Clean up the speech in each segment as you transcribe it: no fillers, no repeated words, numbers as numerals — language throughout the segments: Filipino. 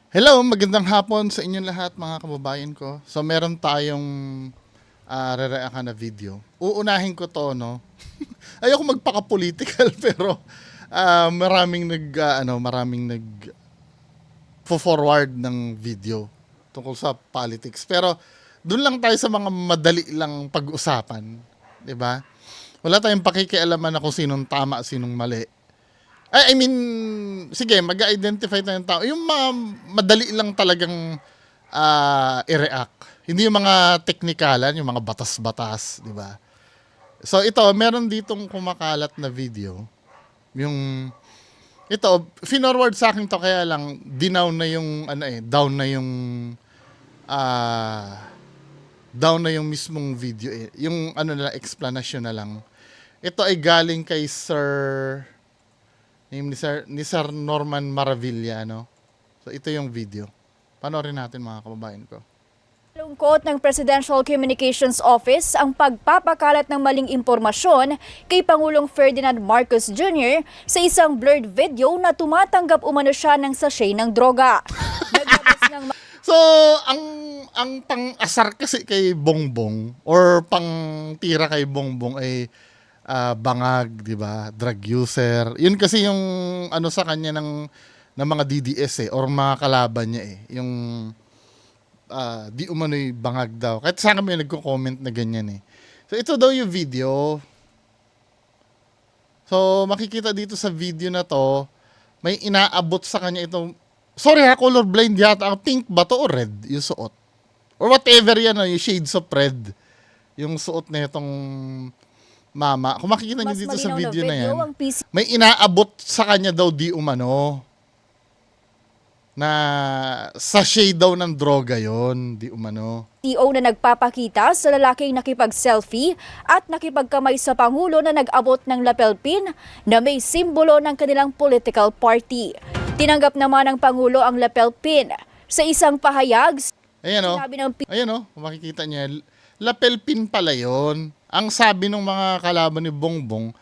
Hello, magandang hapon sa inyong lahat mga kababayan ko. So meron tayong re-react na video. Uunahin ko to, no. Ayoko magpaka-political pero maraming nag forward ng video tungkol sa politics. Pero doon lang tayo sa mga madali lang pag-usapan, 'di ba? Wala tayong pakikialaman na kung sinong tama, sinong mali. I mean, sige, mag-identify tayo ng tao. Yung mga madali lang talagang i-react. Hindi yung mga teknikalan, yung mga batas-batas, di ba? So ito, meron ditong kumakalat na video. Yung, ito, finorward sa akin to kaya lang, dinown na yung, ah, down na yung mismong video eh. Yung explanation na lang. Ito ay galing kay name ni Sir Norman Maravilla, no? So ito yung video. Panoorin natin mga kababayan ko. Lungkot ng Presidential Communications Office ang pagpapakalat ng maling impormasyon kay Pangulong Ferdinand Marcos Jr. sa isang blurred video na tumatanggap umano siya ng sachet ng droga. Naglabas ng So, ang pang-asar kasi kay Bongbong or pang-tira kay Bongbong ay bangag, 'di ba? Drug user. 'Yun kasi yung ano sa kanya ng mga DDS or mga kalaban niya eh. Yung di umano'y bangag daw. Kahit sa akin may nagko-comment na ganyan eh. So ito daw yung video. So makikita dito sa video na to, may inaabot sa kanya itong, sorry ha, colorblind yata. Ang pink ba to o red yung suot? Or whatever yan, yung shades of red. Yung suot na itong mama. Kung makikita niyo mas dito sa malinaw video na yan, ang PC may inaabot sa kanya daw di umano na sachet daw ng droga yon, di umano. CEO na nagpapakita sa lalaking nakipag-selfie at nakipagkamay sa Pangulo na nag-abot ng lapel pin na may simbolo ng kanilang political party. Tinanggap naman ng Pangulo ang lapel pin. Sa isang pahayag, Ayan o. sinabi ng Ayan o, kung makikita niya, lapel pin pala yon. Ang sabi ng mga kalaban ni Bongbong,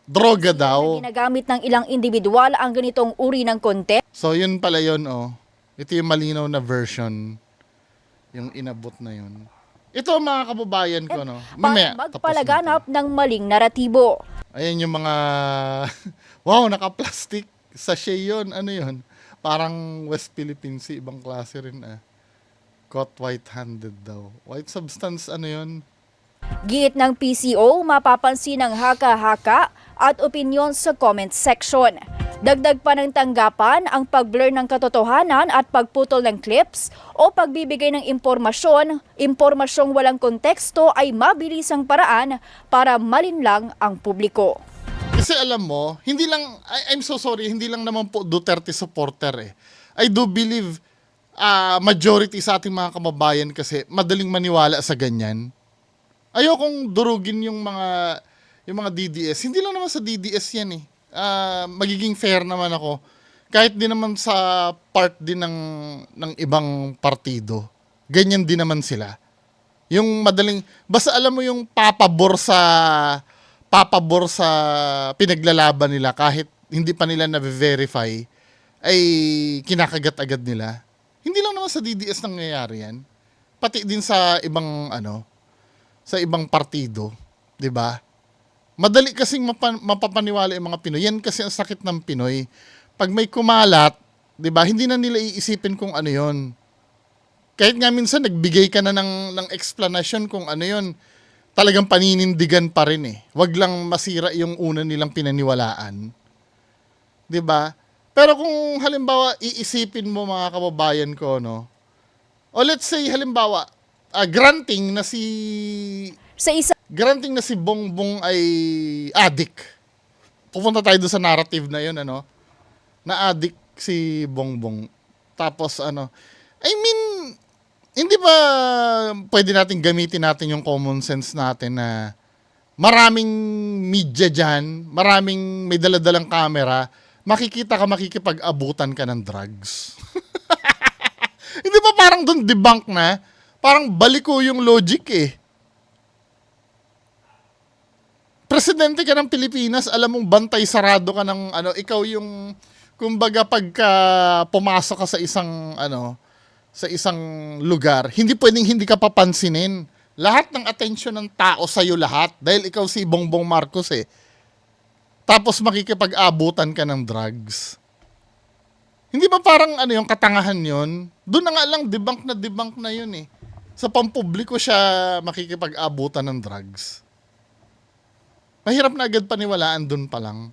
droga daw. ginagamit ng ilang individual ang ganitong uri ng content. So yun pala yun oh. Ito yung malinaw na version. Yung inabot na yun. Ito mga kababayan ko, no? Mamaya, Para tapos magpalaganap natin. ng maling naratibo. Ayan yung mga, wow, naka-plastic sachet yun. Ano yun? Parang West Philippine Sea, ibang klase rin ah. Caught white-handed daw. White substance, ano yun? Giit ng PCO, mapapansin ang haka-haka at opinyon sa comment section. Dagdag pa ng tanggapan ang pag-blur ng katotohanan at pagputol ng clips o pagbibigay ng impormasyong walang konteksto ay mabilisang paraan para malinlang ang publiko. Kasi alam mo, hindi lang, I'm so sorry, hindi lang naman po Duterte supporter eh. I do believe majority sa ating mga kababayan kasi madaling maniwala sa ganyan. Ayokong durugin yung mga DDS. Hindi lang naman sa DDS yan eh. Magiging fair naman ako. Kahit din naman sa part din ng ibang partido. Ganyan din naman sila. Yung madaling, basta alam mo yung papabor sa pinaglalaban nila kahit hindi pa nila na-verify ay kinakagat agad nila. Hindi lang naman sa DDS nangyayari yan. Pati din sa ibang partido, 'di ba? Madali kasing mapapaniwala yung mga Pinoy. Yan kasi ang sakit ng Pinoy. Pag may kumalat, 'di ba? Hindi na nila iisipin kung ano 'yon. Kahit nga minsan nagbigay ka na ng explanation kung ano 'yon, talagang paninindigan pa rin eh. Wag lang masira yung una nilang pinaniwalaan. 'Di ba? Pero kung halimbawa iisipin mo mga kababayan ko, no? O let's say halimbawa, granting na Sa isa Bongbong ay addict. Pupunta tayo doon sa narrative na yun, ano? Na addict si Bongbong. Tapos I mean, hindi ba pwede natin gamitin natin yung common sense natin na maraming media dyan, maraming may daladalang camera, makikita ka, makikipag-abutan ka ng drugs. Hindi ba parang doon debunk na? Parang baliko yung logic eh. Presidente ka ng Pilipinas, alam mong bantay sarado ka ng ikaw yung kumbaga pagka pumasok ka sa isang sa isang lugar, hindi pwedeng hindi ka papansinin. Lahat ng atensyon ng tao sa iyo lahat dahil ikaw si Bongbong Marcos eh. Tapos makikipag-abutan ka ng drugs. Hindi ba parang yung katangahan yon? Doon na nga lang debunk na yun eh. Sa pampubliko siya makikipag-abutan ng drugs. Mahirap na agad paniwalaan doon pa lang.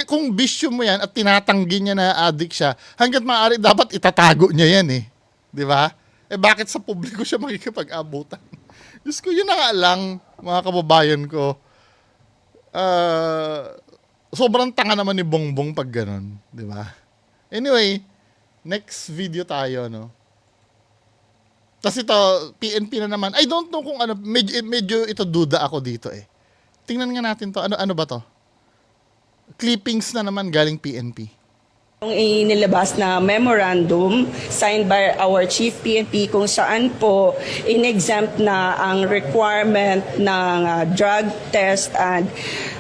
Kung bisyo mo yan at tinatanggi niya na addict siya, hanggat maaari dapat itatago niya yan eh. Di ba? Eh bakit sa publiko siya makikipag-abutan? Diyos ko, yun na nga lang, mga kababayan ko. Sobrang tanga naman ni Bongbong pag ganun. Di ba? Anyway, next video tayo, no? Tapos ito, PNP na naman. I don't know kung medyo ito duda ako dito eh. Tingnan nga natin to. Ano ba to? Clippings na naman galing PNP. Yung inilabas na memorandum signed by our Chief PNP kung saan po in-exempt na ang requirement ng drug test and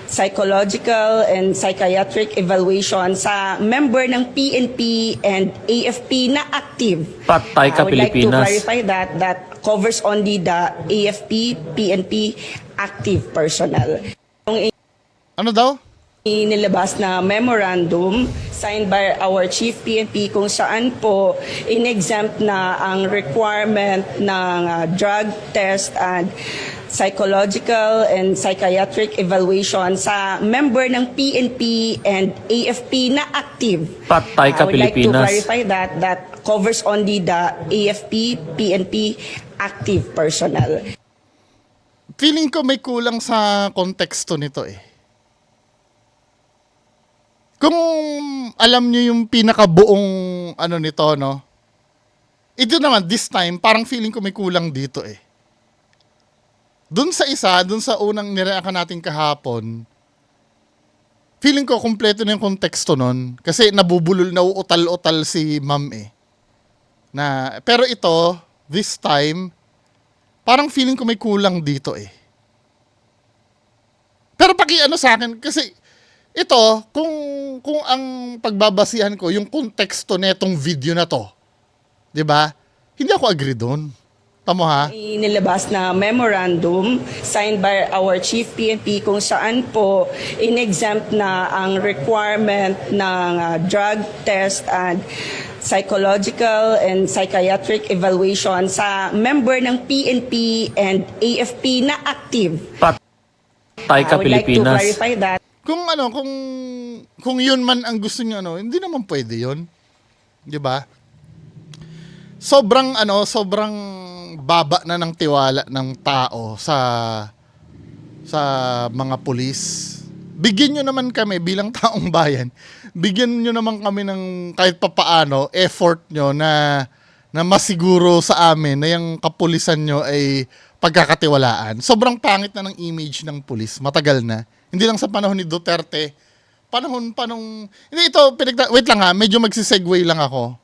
psychological and psychiatric evaluation sa member ng PNP and AFP na active. Patay ka, I would like to Pilipinas. clarify that covers only the AFP, PNP active personnel. Yung Ano daw? inilabas na memorandum signed by our Chief PNP kung saan po in-exempt na ang requirement ng drug test and psychological and psychiatric evaluation sa member ng PNP and AFP na active. Patay I ka, would like to Pilipinas. clarify that covers only the AFP, PNP active personnel. Feeling ko may kulang sa konteksto nito eh. Kung alam nyo yung pinakabuong nito, no? Ito naman, this time, parang feeling ko may kulang dito eh. Dun sa unang nireakan natin kahapon, feeling ko kumpleto na yung konteksto nun. Kasi nauutal-utal si ma'am eh. Pero ito, this time, parang feeling ko may kulang dito eh. Pero sa akin, kasi ito, kung ang pagbabasihan ko, yung konteksto netong video na to, di ba? Hindi ako agree doon. Tamo ha? Inilabas na memorandum signed by our Chief PNP kung saan po in-exempt na ang requirement ng drug test and psychological and psychiatric evaluation sa member ng PNP and AFP na active. Patay ka, I would like to Pilipinas. clarify that. Kung yun man ang gusto niyo, hindi naman pwede yun. Di ba? Sobrang baba na ng tiwala ng tao sa mga pulis. Bigyan nyo naman kami bilang taong bayan. Bigyan nyo naman kami ng kahit papaano effort nyo na masiguro sa amin na yung kapulisan nyo ay pagkakatiwalaan. Sobrang pangit na ng image ng pulis. Matagal na. Hindi lang sa panahon ni Duterte. Hindi ito, wait lang ha, medyo magsisegue lang ako.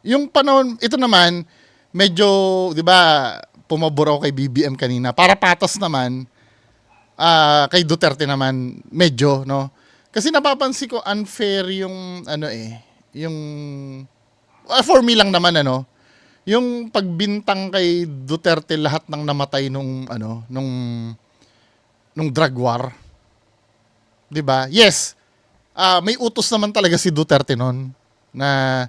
Yung panahon, ito naman, medyo, di ba, pumabor ako kay BBM kanina. Para patas naman, kay Duterte naman, medyo, no? Kasi napapansin ko, unfair yung, for me lang naman, yung pagbintang kay Duterte lahat ng namatay nung drug war. 'Di ba? Yes. May utos naman talaga si Duterte noon na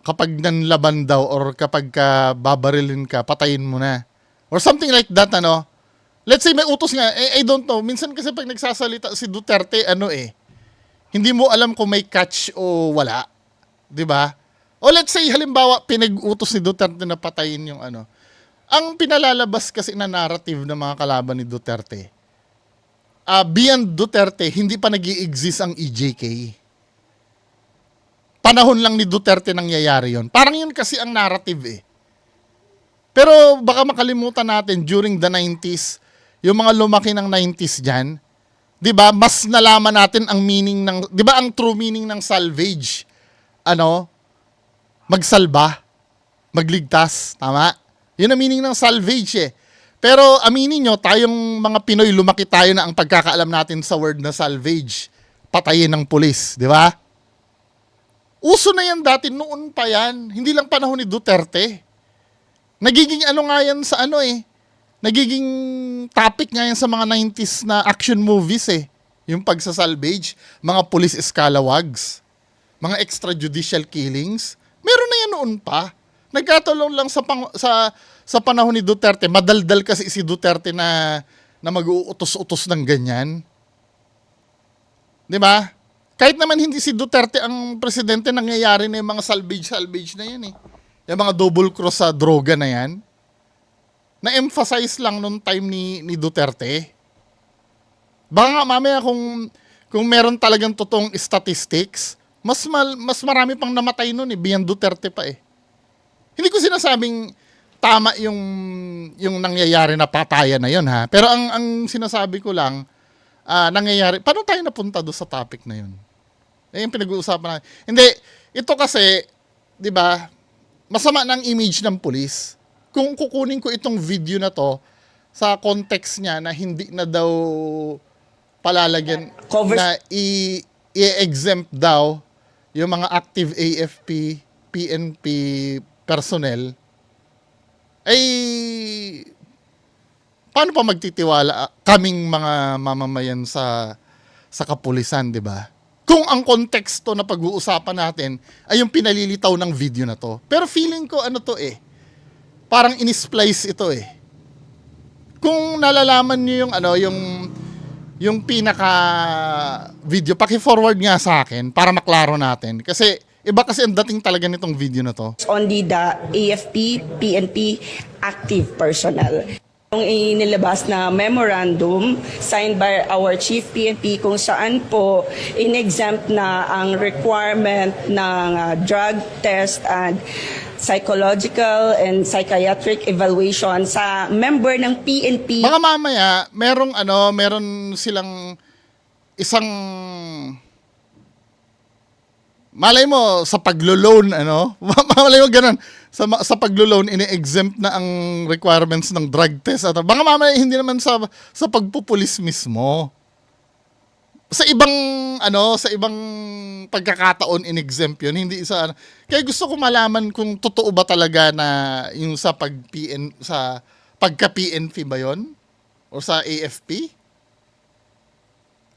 kapag nanlaban daw or kapag babarilin ka, patayin mo na. Or something like that, Let's say may utos nga, I don't know. Minsan kasi pag nagsasalita si Duterte, hindi mo alam kung may catch o wala. 'Di ba? O let's say, halimbawa, pinag-utos ni Duterte na patayin yung Ang pinalalabas kasi na narrative ng mga kalaban ni Duterte, beyond Duterte, hindi pa nag-i-exist ang EJK. Panahon lang ni Duterte nangyayari yon. Parang yun kasi ang narrative eh. Pero baka makalimutan natin, during the 90s, yung mga lumaki ng 90s dyan, di ba, mas nalaman natin ang meaning ng, di ba, ang true meaning ng salvage, magsalba, magligtas, tama? Yun ang meaning ng salvage eh. Pero aminin nyo, tayong mga Pinoy, lumaki tayo na ang pagkakaalam natin sa word na salvage, patayin ng pulis, di ba? Uso na yan dati, noon pa yan. Hindi lang panahon ni Duterte. Nagiging ano nga yan sa ano eh. Nagiging topic nga yan sa mga 90s na action movies eh. Yung pagsasalvage, mga police escalawags, mga extrajudicial killings. Meron na yan noon pa. Nagkatulong lang sa panahon ni Duterte. Madaldal kasi si Duterte na mag-uutos-utos ng ganyan. Di ba? Kahit naman hindi si Duterte ang presidente, nangyayari na yung mga salvage na yan eh. Yung mga double cross sa droga na yan. Na-emphasize lang nung time ni Duterte. Baka nga mamaya kung meron talagang totoong statistics, mas marami pang namatay nun eh, beyond Duterte pa eh. Hindi ko sinasabing tama yung nangyayari na patayan na yun ha. Pero ang sinasabi ko lang, nangyayari, paano tayo napunta doon sa topic na yun? Eh, yung pinag-uusapan natin. Hindi, ito kasi, di ba, masama ng image ng pulis. Kung kukunin ko itong video na to, sa context niya na hindi na daw palalagyan, na i-exempt daw yung mga active AFP, PNP personnel, ay paano pa magtitiwala kaming mga mamamayan sa kapulisan, di ba? Kung ang konteksto na pag-uusapan natin ay yung pinalilitaw ng video na to. Pero feeling ko ano to eh, parang in-splice ito eh. Kung nalalaman niyo yung pinaka video, paki-forward nga sa akin para maklaro natin. Kasi iba kasi ang dating talaga nitong video na to. Only the AFP, PNP active personnel. Yung inilabas na memorandum signed by our Chief PNP kung saan po in-exempt na ang requirement ng drug test and psychological and psychiatric evaluation sa member ng PNP. Baka mamaya meron silang isang malay mo sa paglo-loan malay mo ganun sa paglo-loan ini-exempt na ang requirements ng drug test at baka mamaya hindi naman sa pagpupulis mismo. Sa ibang pagkakataon in-exempt yun, hindi isa. Kaya gusto ko malaman kung totoo ba talaga na yung sa pagka-PNP ba yun? O sa AFP?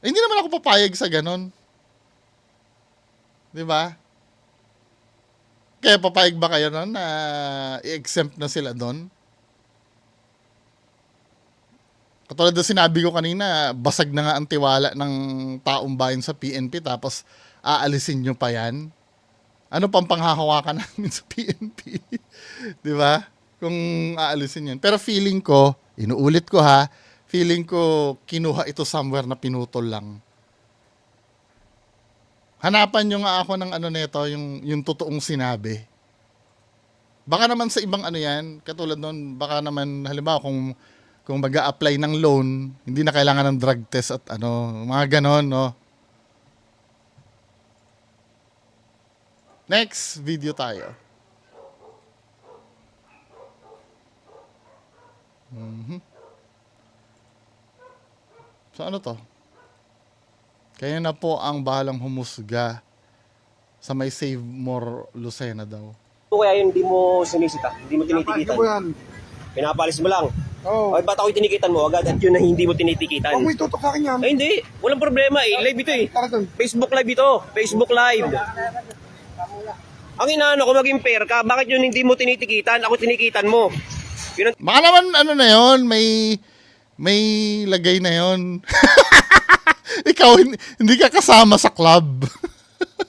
Hindi naman ako papayag sa ganon. Di ba? Kaya papayag ba kayo nun na i-exempt na sila doon? Katulad na sinabi ko kanina, basag na nga ang tiwala ng taong bayan sa PNP tapos aalisin nyo pa yan. Ano pang panghahawakan namin sa PNP? Di ba? Kung aalisin yan. Pero feeling ko, inuulit ko ha, feeling ko kinuha ito somewhere na pinutol lang. Hanapan nyo nga ako ng nito, yung totoong sinabi. Baka naman sa ibang yan, katulad nun, baka naman, halimbawa kung mag-a-apply ng loan, hindi na kailangan ng drug test at mga ganon, no? Next video tayo. So ano to? Kaya na po ang bahalang humusga sa may Save More Lucena daw. Kaya yun, hindi mo sinisita, hindi mo tinitikitan. Pinapalis mo lang. Oo. Ay, ba't ako tinikitan mo agad at yun na hindi mo tinitikitan? Huwag mo itutok sa akin yan. Ay, hindi. Walang problema eh. Live ito eh. Tara dun. Facebook live ito. Facebook live. Ang inaano ko maging fair ka, bakit yun hindi mo tinitikitan? Ako tinikitan mo. Yun ang Baka naman na yun, may lagay na yun. Ikaw, hindi ka kasama sa club.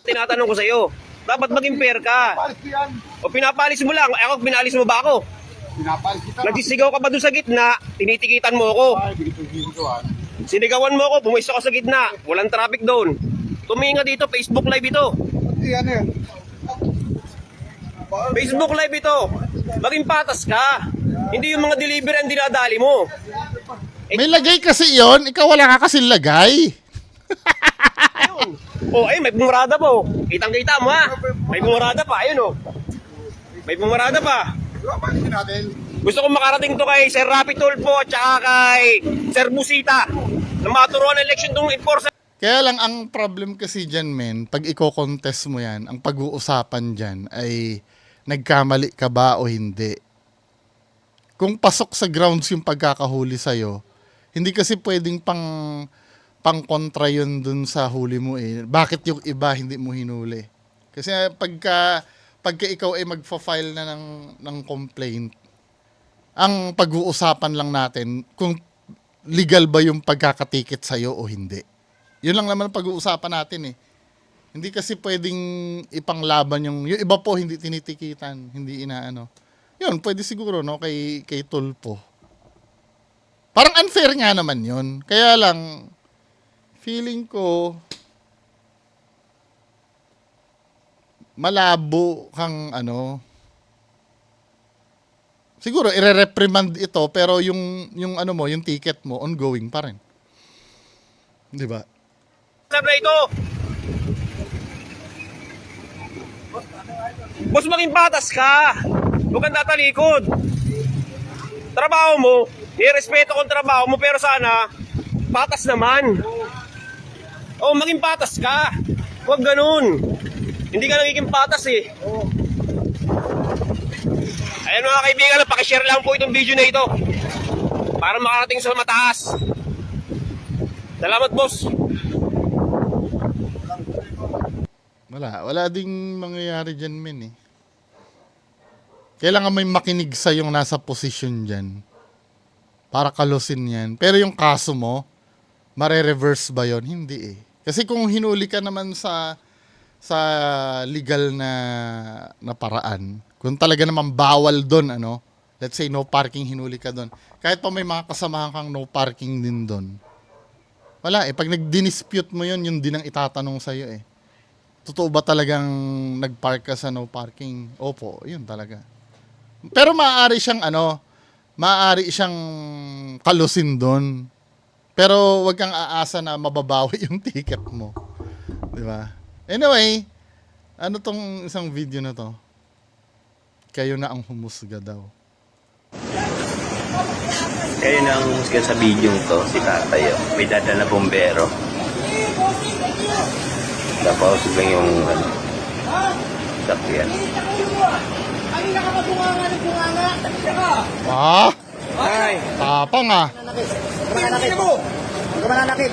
tinatanong ko sa'yo. Dapat maging fair ka. Palis ko yan. O pinapalis mo lang. Ako, pinalis mo ba ako? Pinapalis kita. Nagsisigaw ka ba doon sa gitna? Tinitikitan mo ako. Ay, binigituan. Sinigawan mo ako, pumisto ka sa gitna. Walang traffic doon. Tuminga dito, Facebook live ito. Yan yan. Facebook live ito. Maging patas ka. Hindi yung mga delivery ang dinadali mo. May lagay kasi yon, ikaw wala ka kasi lagay. Ayun. Oh, ay, may bumarada pa oh. Kitang-kita mo ha. May bumarada pa, ayun oh. May bumarada pa. Paalisin natin. Gusto kong makarating to kay Sir Rapi Tulfo at saka kay Sir Busita na maturuan ng election tong enforcer. Kaya lang ang problem kasi dyan, men, pag i-contest mo yan, ang pag-uusapan dyan ay nagkamali ka ba o hindi. Kung pasok sa grounds yung pagkakahuli sa'yo, hindi kasi pwedeng pang-kontra yun dun sa huli mo eh. Bakit yung iba hindi mo hinuli? Kasi pagka ikaw ay magfa-file na ng complaint, ang pag-uusapan lang natin kung legal ba yung pagkakatikit sa'yo o hindi. Yun lang naman ang pag-uusapan natin eh. Hindi kasi pwedeng ipanglaban yung iba po hindi tinitikitan, hindi inaano. Yun, pwede siguro no kay Tulpo. Parang unfair nga naman yun. Kaya lang feeling ko malabo kang siguro ire-reprimand ito pero yung ano mo, yung ticket mo ongoing pa rin. 'Di ba? Alam na ito. Boss, maging patas ka. Huwag kang tatalikod. Trabaho mo, irespeto kong trabaho mo, pero sana, patas naman. Oh, maging patas ka. Huwag ganun. Hindi ka nagiging patas eh. Ayan mga kaibigan, pakishare lang po itong video na ito para makarating sa mataas. Salamat, boss. Wala ding mangyayari dyan, men eh. Kailangan may makinig sa yung nasa posisyon dyan para kalusin yan. Pero yung kaso mo, mare-reverse ba yon? Hindi eh. Kasi kung hinuli ka naman sa legal na paraan, kung talaga naman bawal doon, let's say no parking, hinuli ka doon. Kahit pa may mga kasamahan kang no parking din doon. Wala eh. Pag nag-dispute mo yun din ang itatanong sa'yo eh. Totoo ba talagang nag-park ka sa no parking? Opo, yun talaga. Pero maaari siyang kalusin doon. Pero wag kang aasa na mababawi yung ticket mo. 'Di ba? Anyway, ano tong isang video na to? Kayo na ang humusga daw. Kayo na ang humusga sa video to, si tatay. May dadala na bombero. Tapos lang yung sakyan. Ay, tapang ah.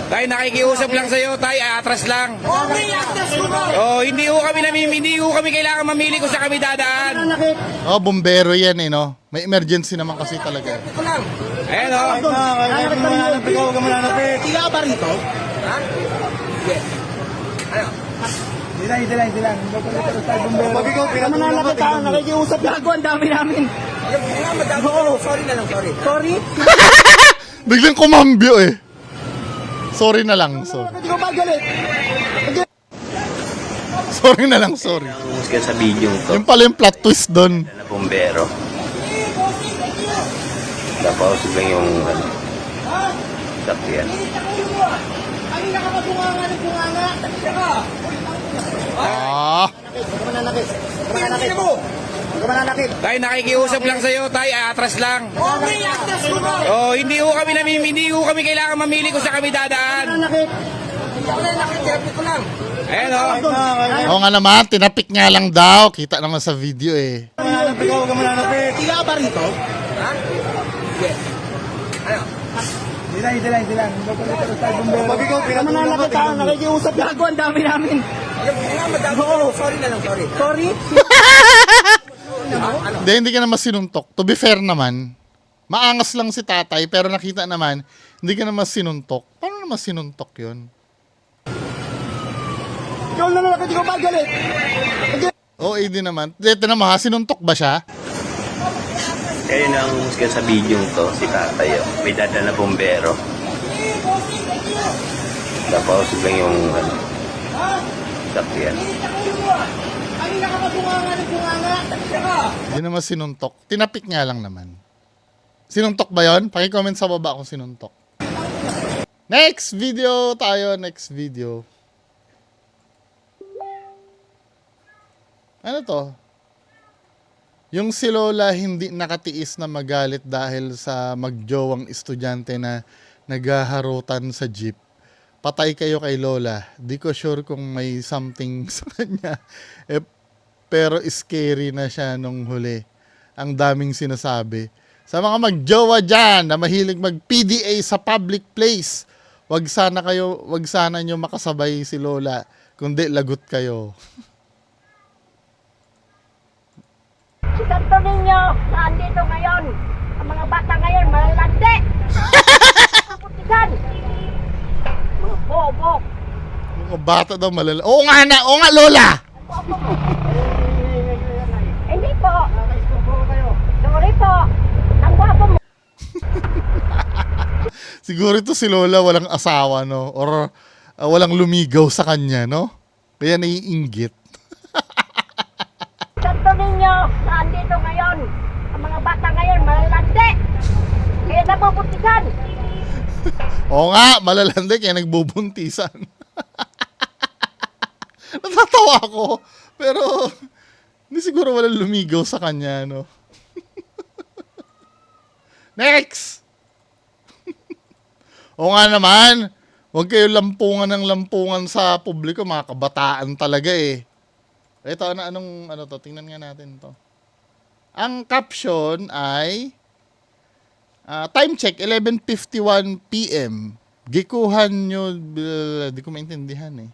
Tay, nakikiusap lang sa'yo, tay, atras lang. Oh, hindi ko kami kailangan mamili kung saan kami dadaan. Oh, bombero yan eh, no? May emergency naman kasi talaga. Ayan, oh. Sila ba rito? Ha? Ano? Sila. Pag ikaw, pinatulong ka, nakikiusap lang. Gago, ang dami namin. Sorry na lang, sorry. Sorry? Biglang kumambyo eh. Sorry na lang, sorry. Hindi ko magalit. Sorry na lang, sorry. Ang humusga sa video to, Yung pala yung plot twist doon. na bombero. Tapos lang yung sakyan. Tay, nakikiusap lang sa'yo, tay, atras lang. Oh, hindi ko kami kailangan mamili kung saan kami dadaan. Ayan, oh. Oo nga naman, tinapik nga lang daw. Kita naman sa video eh. Sila ba rito? Ha? Ano? Sila. Pag ikaw, pinatulong ka, nakikiusap lang. Gago, ang dami namin. Sorry na lang, sorry. Sorry? Hindi ka naman sinuntok. To be fair naman, maangas lang si tatay, pero nakita naman, hindi ka naman sinuntok. Paano naman sinuntok yun? Ikaw na lang, hindi ko magalit. Oo, hindi naman. Dito naman ha, sinuntok ba siya? Kayo na ang humusga sa video to, si tatay. May dadala na bombero. Tapos lang yung sakyan. Hindi naman sinuntok. Tinapik nga lang naman. Sinuntok ba yon? Paki-comment sa baba kung sinuntok. Next video tayo, next video. Ano to? Yung si Lola hindi nakatiis na magalit dahil sa magjowang estudyante na naghaharutan sa jeep. patay kayo kay Lola. Di ko sure kung may something sa kanya. Pero scary na siya nung huli. Ang daming sinasabi. Sa mga magjowa dyan na mahilig mag-PDA sa public place, wag sana nyo makasabay si Lola. Kundi lagot kayo. Santo ninyo, saan dito ngayon? Ang mga bata ngayon, malalandi. Kaputikan. Mga bobo. Mga bata daw malala. Oo nga Lola! Hindi po. Sorry po. Ang guwapo mo. Siguro ito si Lola walang asawa, no? Or walang lumigaw sa kanya, no? Kaya naiinggit. Santo ninyo, saan dito ngayon? Ang mga bata ngayon, malalandi. Kaya napuputikan. Oo nga, malalandi kaya nagbubuntisan. Natatawa ako. Pero, hindi siguro walang lumigaw sa kanya, no? Next! O nga naman, huwag kayo lampungan ng lampungan sa publiko, mga kabataan talaga eh. Ito, ano to? Tingnan nga natin to. Ang caption ay, time check, 11:51 PM. Gikuhan nyo, di ko maintindihan eh.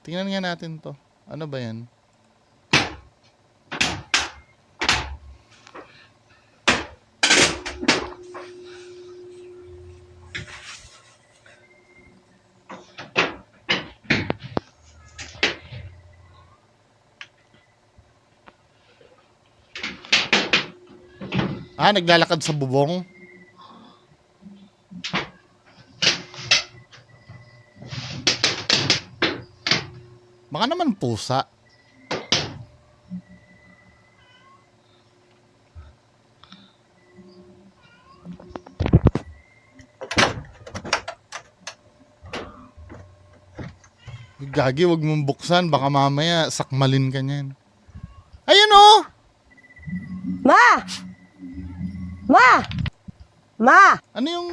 Tingnan nga natin to. Ano ba yan? Naglalakad sa bubong. Baka naman pusa. Gagi, wag mong buksan. Baka mamaya sakmalin ka niyan. Ayun oh! Ma! Ma! Ma! Ano yung...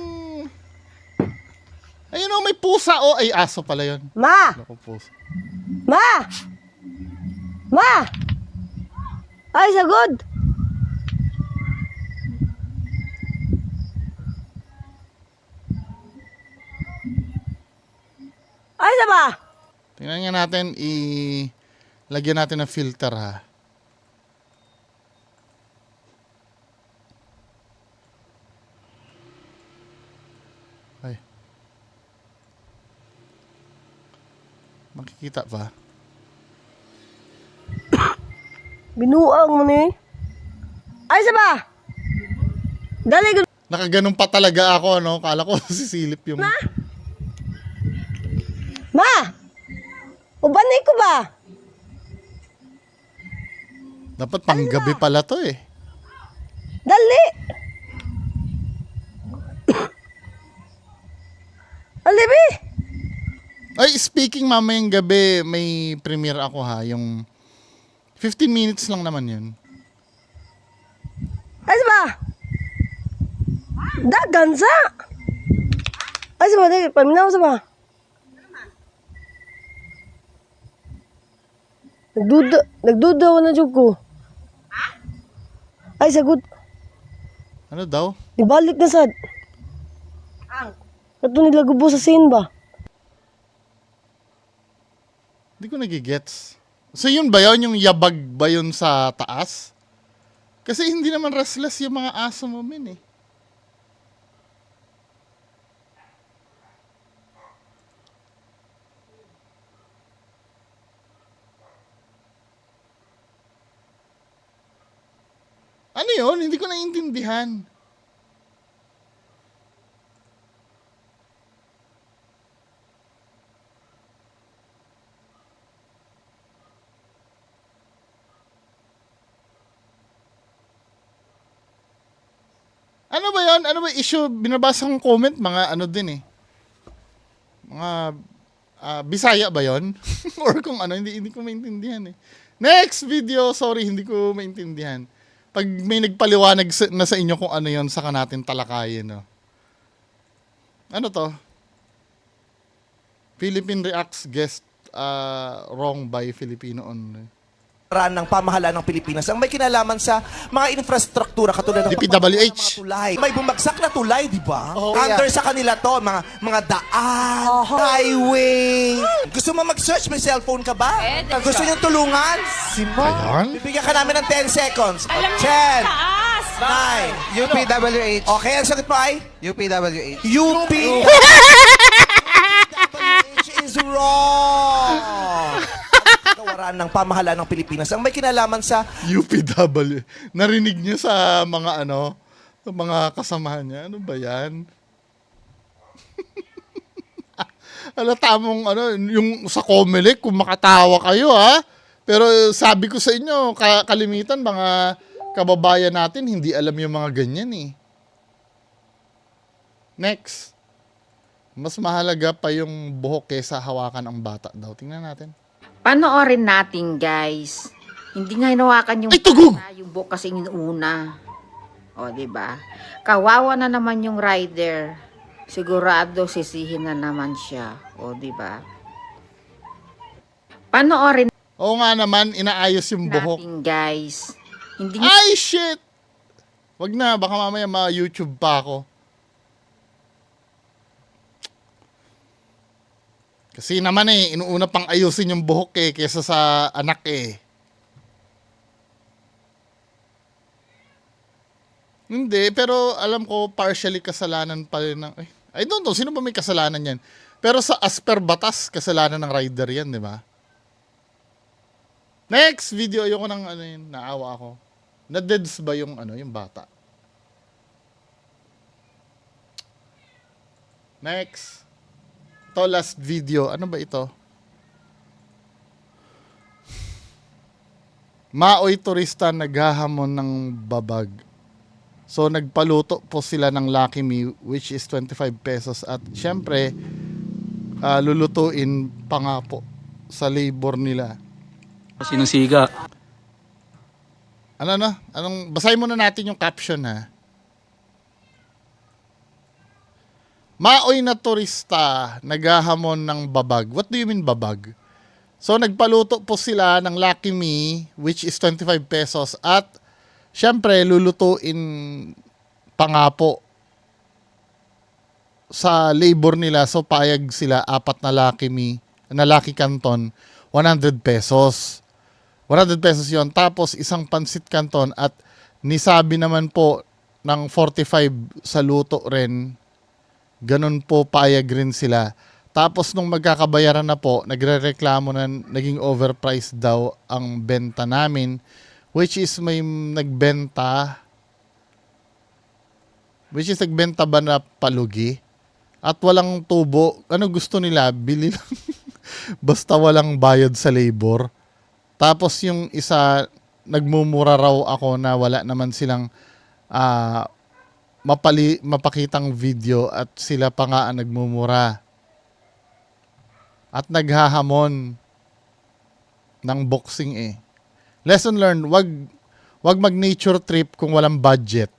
Ayun oh, may pusa oh. Ay, aso pala yun. Ma! Naku, pusa. Ma! Ma! Ay, sagod! Ay, sama! Tingnan nga natin, lagyan natin ng filter ha. Ay. Makikita pa. Binuang mo ni. Ay, sama! Dali, Nakaganon pa talaga ako, no? Kala ko sisilip yung... Ma! Ubanay ko ba? Dapat panggabi pala to eh. Dali! Alibi! Ay, speaking mamayang gabi, may premiere ako ha. Yung 15 minutes lang naman yun. Ay, sama! Dagan sa! Ay, sama, dali, paminaw sama. Nagduda ako na dyan ko. Ay, sagot. Ano daw? Ibalik na sad. Ito nila gubo sa scene ba? Hindi ko nagigets. So yun ba yun? Yung yabag ba yun sa taas? Kasi hindi naman restless yung mga aso mo, min eh. Ano yun? Hindi ko naiintindihan. Ano ba yun? Ano ba issue? Binabasa kong comment, mga ano din eh. Mga Bisaya ba yun? Or kung ano, hindi ko maintindihan eh. Next video, sorry, hindi ko maintindihan. Pag may nagpaliwanag na sa inyo kung ano yon, saka natin talakayin. No? Ano to? Philippine Reacts guest wrong by Filipino only. ng pamahalaan ng Pilipinas ang may kinalaman sa mga infrastruktura katulad ng DPWH. mga tulay. May bumagsak na tulay, di ba? Oh, Under sa kanila to, mga daan, highway. Gusto mo mag-search? May cellphone ka ba? Gusto niyong tulungan? Ayan. Bibigyan ka namin ng 10 seconds. 10, 9, UPWH. Okay, ang sagot mo ay? UPWH. UPWH is wrong. Kawaran ng pamahalaan ng Pilipinas ang may kinalaman sa UPW. Narinig niyo sa mga sa mga kasamahan niya. Ano ba yan? Tamong yung sa Comelec, kung makatawa kayo ha. Pero sabi ko sa inyo, kalimitan mga kababayan natin, hindi alam yung mga ganyan eh. Next. Mas mahalaga pa yung buhok kesa hawakan ang bata daw. Tingnan natin. Panoorin natin, guys. Hindi nga hinawakan yung Ay, tugog! yung buhok kasi una. O, diba? Kawawa na naman yung rider. Sigurado sisihin na naman siya. O, diba? Panoorin Oo nga naman, inaayos yung buhok. natin, guys. Hindi Ay, shit! Wag na, baka mamaya ma-YouTube pa ako. Kasi naman inuuna pang ayusin yung buhok kesa sa anak Hindi, pero alam ko partially kasalanan pa rin ng... I don't know, sino ba may kasalanan yan? Pero sa as per batas, kasalanan ng rider yan, di ba? Next video, ayoko ng naawa ako. Na-deads ba yung yung bata? Next. Ito, last video. Ano ba ito? Maoy turista naghahamon ng babag. So, nagpaluto po sila ng Lucky Me, which is 25 pesos. At syempre, lulutuin pa nga po sa labor nila. Sinusiga. Basahin muna natin yung caption ha. Maoy na turista, naghahamon ng babag. What do you mean babag? So, nagpaluto po sila ng Lucky Me, which is 25 pesos. At, syempre, lulutuin pa nga po sa labor nila. So, payag sila, 4 na Lucky Me, na Lucky Canton, 100 pesos. 100 pesos yon. Tapos, isang pansit canton at nisabi naman po ng 45 sa luto rin. Ganun po, payag rin sila. Tapos nung magkakabayaran na po, nagrereklamo na naging overpriced daw ang benta namin, which is may nagbenta ba na palugi at walang tubo. Ano gusto nila? Bili lang. Basta walang bayad sa labor. Tapos yung isa, nagmumura raw ako na wala naman silang mapakitang video at sila pa nga ang nagmumura. At naghahamon ng boxing Lesson learned, wag mag-nature trip kung walang budget.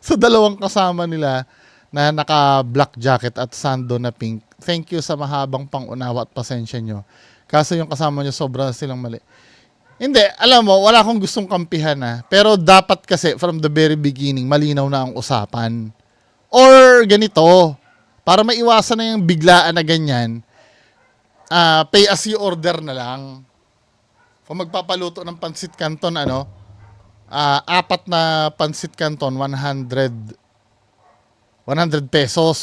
So, dalawang kasama nila na naka-black jacket at sando na pink. Thank you sa mahabang pangunawa at pasensya nyo. Kaso yung kasama nyo, sobra silang mali. Hindi, alam mo, wala akong gustong kampihan pero dapat kasi from the very beginning, malinaw na ang usapan. Or ganito, para maiwasan na yung biglaan na ganyan, pay as you order na lang. Kung magpapaluto ng pansit canton, 4 na pansit canton, 100 pesos.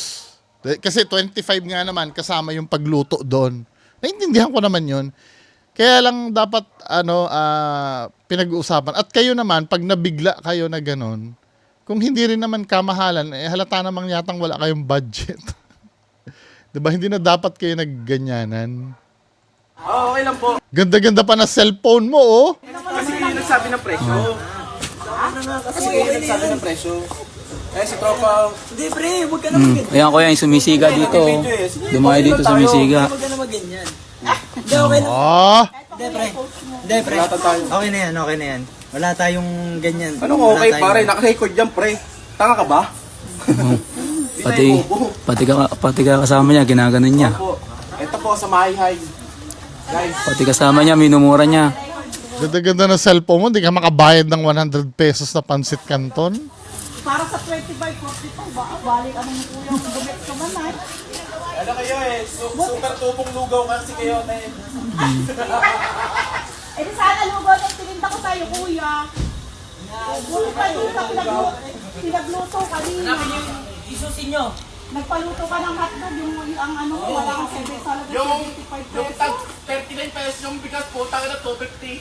Kasi 25 nga naman kasama yung pagluto doon. Naintindihan ko naman yun. Kaya lang dapat pinag-uusapan. At kayo naman, pag nabigla kayo na ganun, kung hindi rin naman kamahalan, halata namang yatang wala kayong budget. Diba? Hindi na dapat kayo nagganyanan. Okay lang po. Ganda-ganda pa na cellphone mo, Kasi kayo nagsabi ng presyo. Kasi kayo nagsabi ng presyo. Si tropa... Hindi, pre, huwag ka na mag-ganyan. Ayan ko yan, sumisiga dito. Dumayo dito, sumisiga. Huwag ka na mag-ganyan. Hindi, okay lang. Hindi, pre. Hindi, pre. Okay na yan, okay na yan. Wala tayong ganyan. Anong okay, pare? Naka-record yan, pre. Tanga ka ba? Pati ka kasama niya, ginaganon niya. Ito po sa Mahihay. Guys, Pati kasama niya, minumura niya. Ganda-ganda ng cellphone mo, hindi ka makabayad ng 100 pesos na pansit canton. para sa 25, 40 pa, balik anong kuya kung gumit ka man ay. Ano kayo eh, super tubong lugaw kasi kayo na eh. Eh di sana lugaw na tininda ko tayo kuya. Bulo pa yun na pinagluto kanina. Isusin nyo. Nagpaluto ka ng hotdog, yung ang ano, wala kang 7 salad ng 75 pesos. 39 pesos yung bigas po, tayo na 250.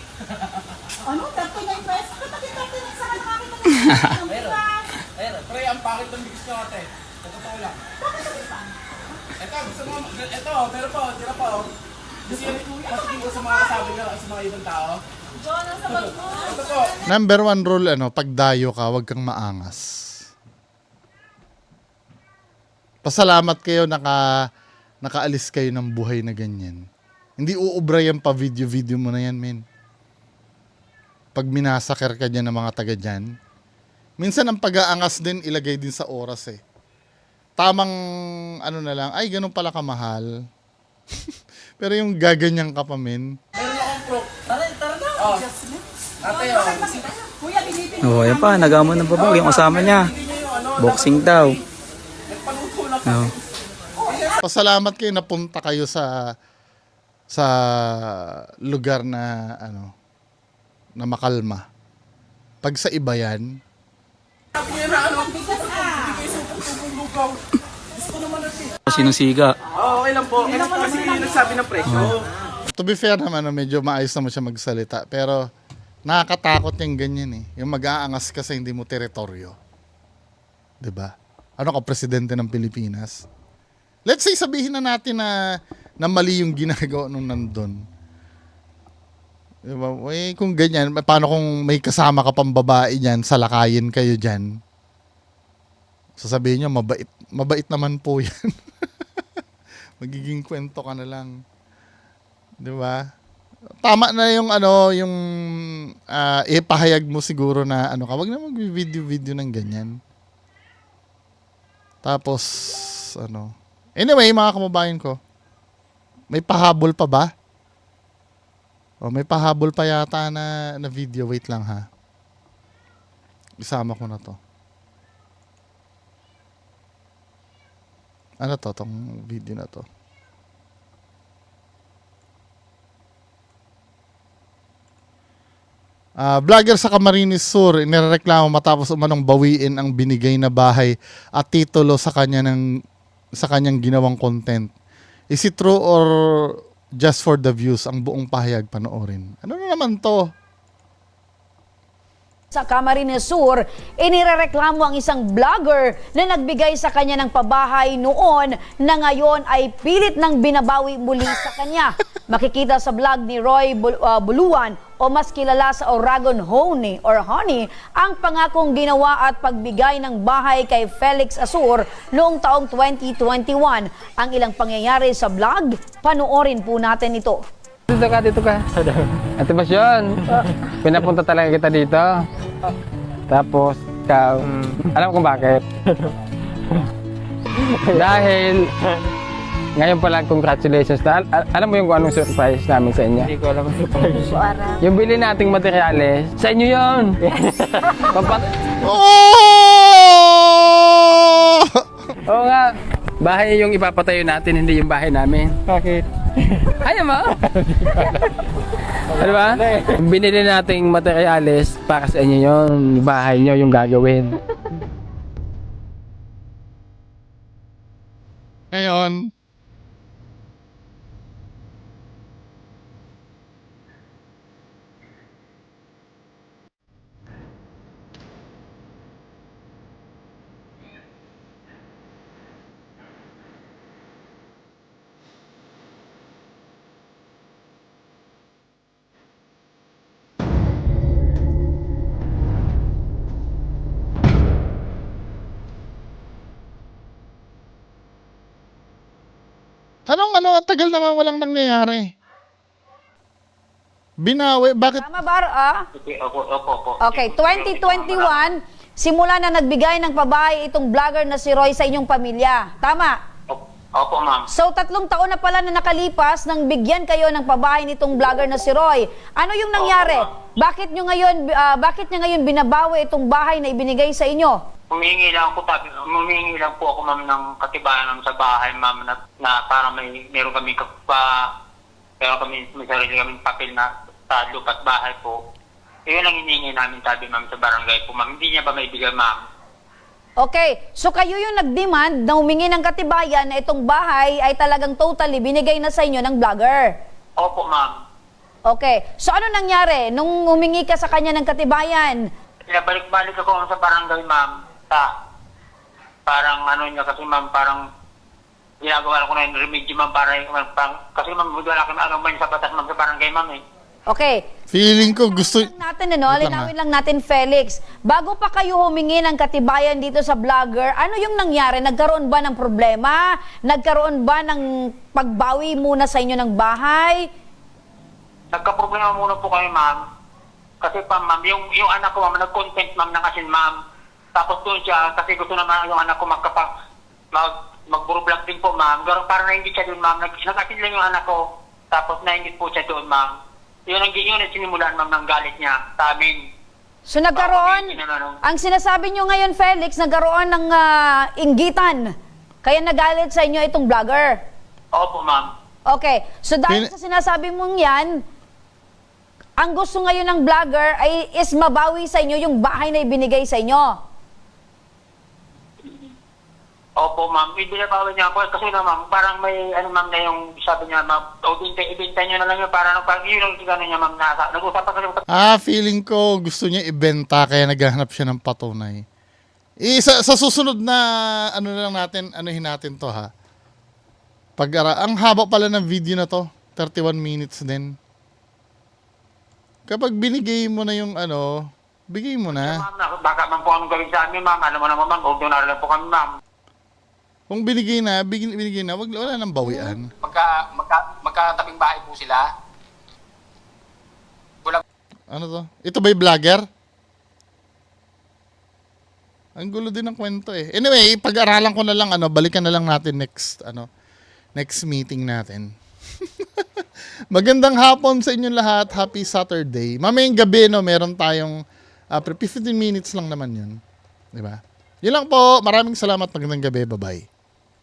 Ano, 39 pesos? Kapag 39 sa akin, nakakita ng bigas. Pre, ang pangit ng bigas nyo ate. Sa totoo lang. Ito, gusto mo, ito, pero po, tira po. Kasi matigil ko sa mga kasabi nyo, sa mga ibang tao. Ito po. Number 1 rule, pag dayo ka, huwag kang maangas. Pasalamat kayo nakaalis kayo ng buhay na ganyan. Hindi uubra yan pa video mo na yan, men. Pag minasaker ka dyan ng mga taga dyan, minsan ang pag-aangas din, ilagay din sa oras eh. Tamang ano na lang, ay ganun pala kamahal. Pero yung gaganyan ka pa, men. Meron akong pro. Tara na. Oh. Ate, oh. Kuya, binibig. Oh, yan pa, nagamon ng babaw, yung kasama niya. Boxing daw. Oh. Pasalamat kayo napunta kayo sa lugar na na makalma. Pag sa iba yan, Sinusiga. Oh, okay lang po. Ito kasi nagsabi ng presyo. to be fair naman, medyo maayos naman siya magsalita. Pero nakakatakot yung ganyan eh. Yung mag-aangas ka sa hindi mo teritoryo. 'Di ba? Ano ka, presidente ng Pilipinas? Let's say, sabihin na natin na mali yung ginagawa nung nandun. Diba? Eh, kung ganyan, paano kung may kasama ka pang babae dyan, salakayin kayo dyan? Sasabihin nyo, mabait naman po yan. Magiging kwento ka na lang. Diba? Tama na yung yung ipahayag mo siguro na wag na mag-video ng ganyan. Tapos, anyway, mga kababayan ko, may pahabol pa ba? O, may pahabol pa yata na video. Wait lang ha. Isama ko na to. Ano to, tong video na to? Vlogger sa Camarines Sur, inireklamo matapos umanong bawiin ang binigay na bahay at titulo sa kanyang ginawang content. Is it true or just for the views? Ang buong pahayag panoorin. Ano na naman to? Sa Camarines Sur, inirereklamo ang isang vlogger na nagbigay sa kanya ng pabahay noon na ngayon ay pilit ng binabawi muli sa kanya. Makikita sa vlog ni Roy Buluan o mas kilala sa Oragon Honey ang pangakong ginawa at pagbigay ng bahay kay Felix Asur noong taong 2021. Ang ilang pangyayari sa vlog, panoorin po natin ito. Dito ka. Ate Basyon, pinapunta talaga kita dito. Tapos, ikaw, alam kung bakit. Dahil, ngayon pala, congratulations. Alam mo yung kung anong surprise namin sa inyo? Hindi ko alam ang surprise. Yung bili nating materyales, sa inyo yun. Oo nga, bahay yung ipapatayo natin, hindi yung bahay namin. Bakit? Ayaw mo? Ano ba? Binili nating materyales para sa inyo yun. Bahay nyo yung gagawin. Ngayon, tagal naman walang nangyayari. Binawi, bakit? Tama ba? Okay, 2021, simula na nagbigay ng pabahay itong vlogger na si Roy sa inyong pamilya. Tama? Opo, ma'am. So, 3 taon na pala na nakalipas nang bigyan kayo ng pabahay nitong vlogger na si Roy. Ano yung nangyari? Bakit niya ngayon binabawi itong bahay na ibinigay sa inyo? Humingi lang po ako, ma'am, ng katibayan ma'am, sa bahay, ma'am, na para meron kami may sarili kaming papel na sa lupa't bahay po. Yun ang hinihingi namin, sabi, ma'am, sa barangay po, ma'am. Hindi niya ba maibigay, ma'am? Okay, so kayo yung nag-demand na humingi ng katibayan na itong bahay ay talagang totally binigay na sa inyo ng vlogger. Opo, ma'am. Okay, so ano nangyari nung humingi ka sa kanya ng katibayan? Pinabalik-balik ako sa barangay, ma'am. Parang ano niya kasi, ma'am, parang ginagawa ko na yung remedyo, ma'am, kasi, ma'am, wala kami ano man sa batas, ma'am, sa barangay, ma'am, eh. Okay. Feeling ko gusto... Linawin lang natin, Felix. Bago pa kayo humingi ng katibayan dito sa vlogger, ano yung nangyari? Nagkaroon ba ng problema? Nagkaroon ba ng pagbawi muna sa inyo ng bahay? Nagka-problema muna po kami, ma'am. Kasi pa, ma'am, yung anak ko, ma'am, nag-content, ma'am, ng asin, ma'am. Tapos doon siya, kasi gusto naman yung anak ko mag-vlog din po, ma'am. Pero parang nainggit siya doon, ma'am. Nag-asin lang yung anak ko. Tapos nainggit po siya doon, ma'am. Yun ang sinimulan, ma'am, ng galit niya sa amin. So nagkaroon, ang sinasabi nyo ngayon, Felix, nagkaroon ng inggitan. Kaya nagalit sa inyo itong vlogger. Opo, ma'am. Okay, so dahil sa sinasabi mong yan, ang gusto ngayon ng vlogger ay is mabawi sa inyo yung bahay na ibinigay sa inyo. Opo, ma'am. Ibinabawi niya ako kasi na, ma'am, parang may, ma'am, na yung sabi niya, ma'am, ibenta niyo na lang yun, parang yun ang gano'n niya, ma'am, nag-usapan kasi. Feeling ko gusto niya ibenta kaya naghahanap siya ng patunay. Sa susunod na, anuhin natin to, ha? Ang haba pala ng video na to, 31 minutes din. Kapag binigay mo na yung bigay mo na. Ma'am, baka, ma'am, kung anong gawin sa amin, ma'am, alam mo naman, ma'am, ordinary lang po kami, ma'am. Kung binigay na, wala nang bawian. Magkatabing bahay po sila. Ano to? Ito ba yung vlogger? Ang gulo din ng kwento eh. Anyway, pag-aralan ko na lang, balikan na lang natin next meeting natin. Magandang hapon sa inyong lahat. Happy Saturday. Mamayang gabi, meron tayong 15 minutes lang naman yun. Diba? Yun lang po. Maraming salamat. Magandang gabi. Bye-bye.